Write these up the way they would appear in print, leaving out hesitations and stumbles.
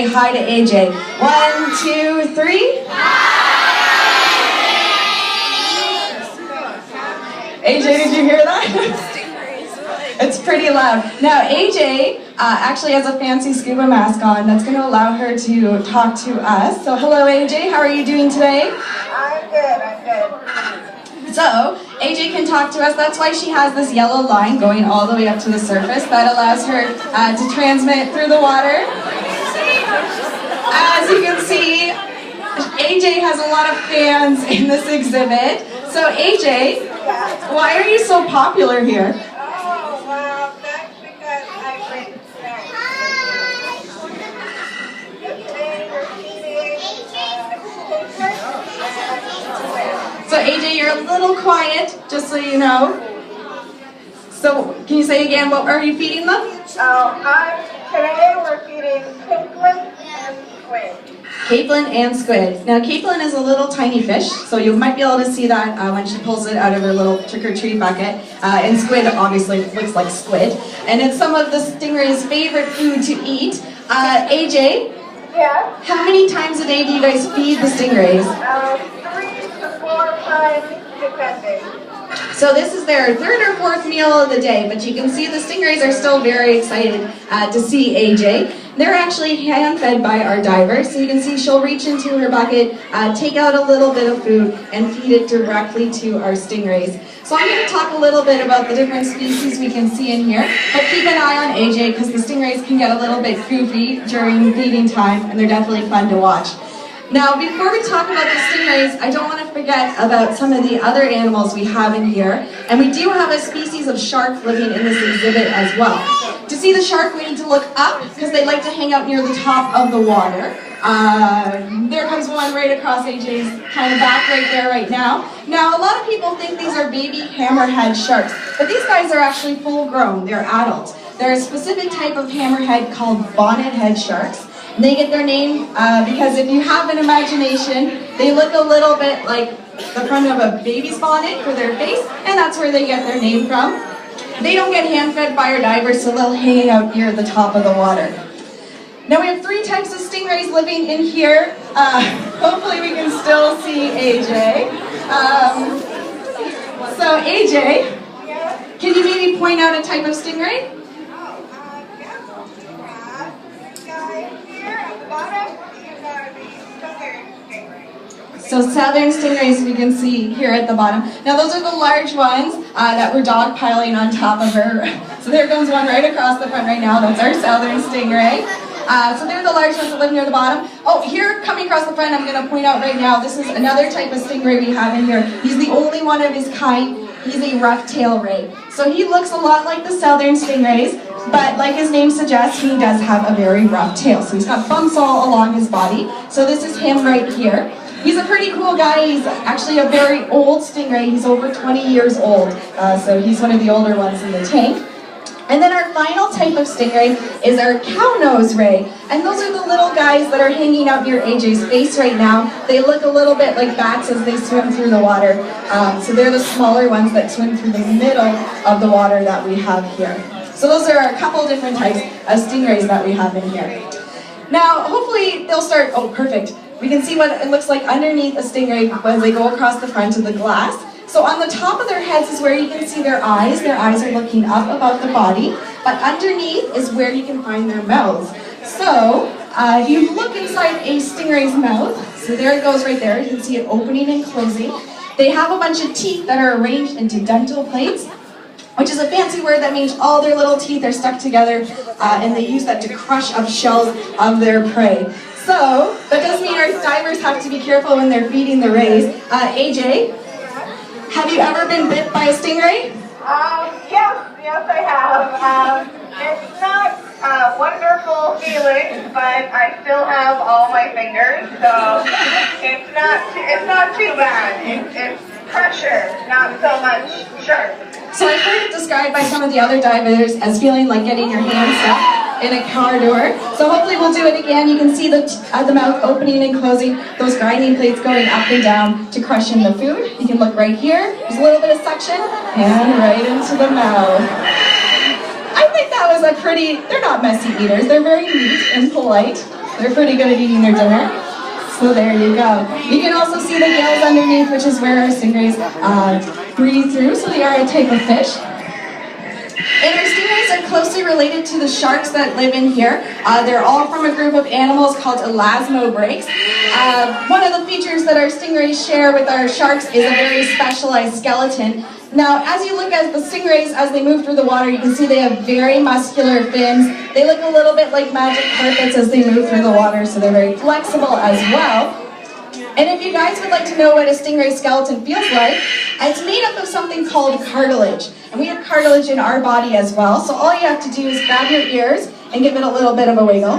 Say hi to AJ. 1, 2, 3. AJ, did you hear that? It's pretty loud. Now, AJ actually has a fancy scuba mask on that's going to allow her to talk to us. So, hello, AJ. How are you doing today? I'm good. So, AJ can talk to us. That's why she has this yellow line going all the way up to the surface. That allows her to transmit through the water. As you can see, AJ has a lot of fans in this exhibit. So, AJ, why are you so popular here? Oh, well, that's because I went snacks. Yesterday we're eating So AJ, you're a little quiet, just so you know. So, can you say again, what are you feeding them? Today we're feeding capelin and squid. Capelin and squid. Now, capelin is a little tiny fish, so you might be able to see that when she pulls it out of her little trick-or-treat bucket. And squid obviously looks like squid. And it's some of the stingray's favorite food to eat. AJ? Yes? How many times a day do you guys feed the stingrays? 3 to 4 times depending. So this is their third or fourth meal of the day, but you can see the stingrays are still very excited to see AJ. They're actually hand-fed by our diver, so you can see she'll reach into her bucket, take out a little bit of food, and feed it directly to our stingrays. So I'm going to talk a little bit about the different species we can see in here, but keep an eye on AJ because the stingrays can get a little bit goofy during feeding time, and they're definitely fun to watch. Now, before we talk about the stingrays, I don't want to forget about some of the other animals we have in here. And we do have a species of shark living in this exhibit as well. To see the shark, we need to look up because they like to hang out near the top of the water. There comes one right across AJ's kind of back right there right now. Now, a lot of people think these are baby hammerhead sharks, but these guys are actually full grown. They're adults. They're a specific type of hammerhead called bonnethead sharks. They get their name because if you have an imagination, they look a little bit like the front of a baby's bonnet for their face, and that's where they get their name from. They don't get hand-fed by our divers, so they'll hang out near the top of the water. Now we have 3 types of stingrays living in here. Hopefully we can still see AJ. So AJ, can you maybe point out a type of stingray? So southern stingrays we can see here at the bottom. Now those are the large ones that we're dogpiling on top of her. So there goes one right across the front right now. That's our southern stingray. So they're the large ones that live near the bottom. Oh, here coming across the front, I'm going to point out right now, this is another type of stingray we have in here. He's the only one of his kind. He's a rough-tail ray. So he looks a lot like the southern stingrays, but like his name suggests, he does have a very rough tail. So he's got bumps all along his body. So this is him right here. He's a pretty cool guy. He's actually a very old stingray. He's over 20 years old. So he's one of the older ones in the tank. And then our final type of stingray is our cow-nose ray. And those are the little guys that are hanging out near AJ's face right now. They look a little bit like bats as they swim through the water. So they're the smaller ones that swim through the middle of the water that we have here. So those are a couple different types of stingrays that we have in here. Now, hopefully they'll start, oh, perfect. We can see what it looks like underneath a stingray when they go across the front of the glass. So on the top of their heads is where you can see their eyes. Their eyes are looking up above the body. But underneath is where you can find their mouths. So if you look inside a stingray's mouth, so there it goes right there. You can see it opening and closing. They have a bunch of teeth that are arranged into dental plates, which is a fancy word that means all their little teeth are stuck together, and they use that to crush up shells of their prey. So that does mean our divers have to be careful when they're feeding the rays. AJ, have you ever been bit by a stingray? Yes, I have. It's not a wonderful feeling, but I still have all my fingers, so it's not too bad. It's pressure, not so much sharp. So I've heard it described by some of the other divers as feeling like getting your hand stuck in a car door. So hopefully we'll do it again. You can see the mouth opening and closing, those grinding plates going up and down to crush in the food. You can look right here. There's a little bit of suction and right into the mouth. I think that was a pretty, they're not messy eaters. They're very neat and polite. They're pretty good at eating their dinner. So there you go. You can also see the gills underneath, which is where our stingrays breathe through, so they are a type of fish. And our stingrays are closely related to the sharks that live in here. They're all from a group of animals called elasmobranchs. One of the features that our stingrays share with our sharks is a very specialized skeleton. Now, as you look at the stingrays as they move through the water, you can see they have very muscular fins. They look a little bit like magic carpets as they move through the water, so they're very flexible as well. And if you guys would like to know what a stingray skeleton feels like, it's made up of something called cartilage. And we have cartilage in our body as well, so all you have to do is grab your ears and give it a little bit of a wiggle.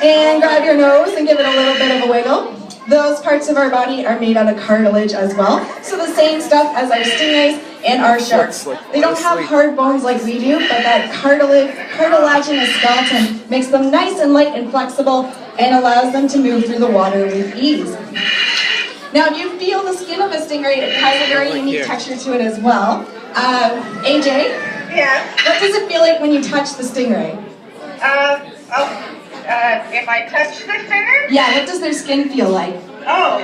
And grab your nose and give it a little bit of a wiggle. Those parts of our body are made out of cartilage as well. So the same stuff as our stingrays and our sharks. They don't have hard bones like we do, but that cartilaginous skeleton makes them nice and light and flexible and allows them to move through the water with ease. Now, if you feel the skin of a stingray, it has a very unique texture to it as well. AJ? Yeah. What does it feel like when you touch the stingray? If I touch the stinger? Yeah, what does their skin feel like? Oh,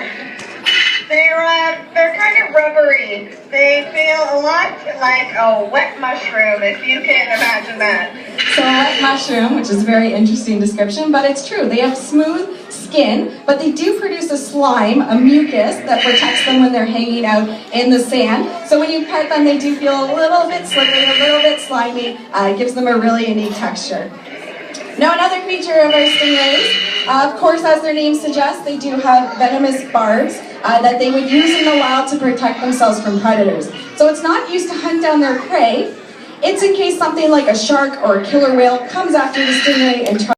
they're kind of rubbery. They feel a lot like a wet mushroom, if you can imagine that. So a wet mushroom, which is a very interesting description, but it's true. They have smooth skin, but they do produce a slime, a mucus, that protects them when they're hanging out in the sand. So when you pet them, they do feel a little bit slippery, a little bit slimy. It gives them a really unique texture. Now, another feature of our stingrays, of course, as their name suggests, they do have venomous barbs that they would use in the wild to protect themselves from predators. So it's not used to hunt down their prey. It's in case something like a shark or a killer whale comes after the stingray and tries